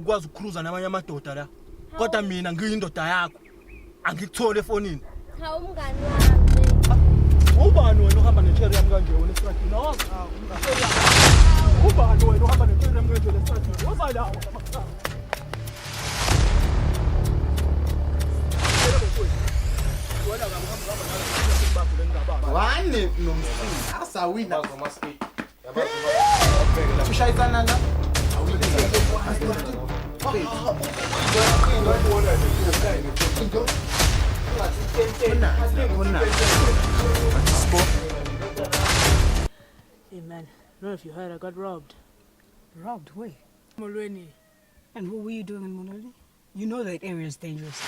ukwazi ukukhruza namanye amadoda la. Kodwa mina ngiyindoda yakho. Angikuthole efonini. Cha umngani wami. Ubani wena uhamba necherry yami kanje wena eStratini? Awazi ubani wena uhamba necherry yami kanje eStratini? Wazala Wani nomsini asawina ngomaski. Ushayisana la. Hey man, I don't know if you heard I got robbed. Robbed? Where? Emolweni. And what were you doing in Monoli? You know that area is dangerous.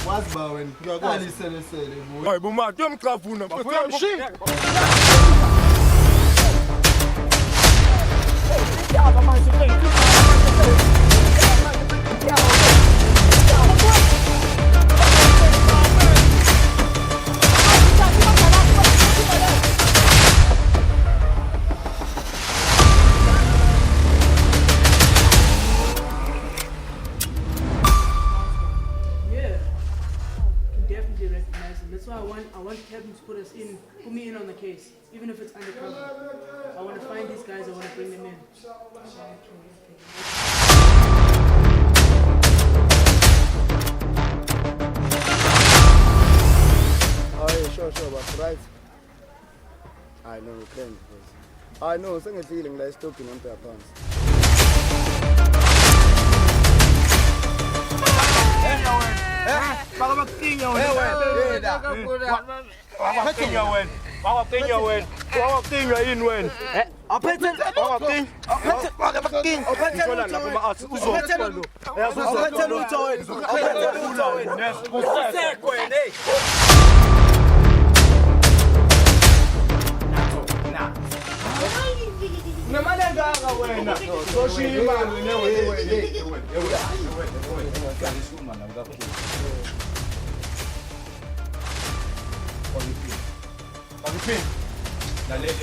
Wazi ba wena ngiyakwazi selesele bo. Hayi bumathi uyamcavuna bafuna mshini. That's why I want Kevin to put me in on the case, even if it's undercover. I want to find these guys, I want to bring them in. Oh yeah, sure, but right. I know, Ukraine. I know, sengifile ngila stocking on their pounds. Baka magtinga wena. Wakatinga wena. Wakatinga wena. Wakatinga yini wena? Aphethe wakatinga. Wakatinga. Aphethe lapho ma-athi uzophethe lo. Aphethe lutho wena. Aphethe lutho wena. Usekwe wena hey. Nemali engaka wena? Soshiya imali wena wena. Pangipin.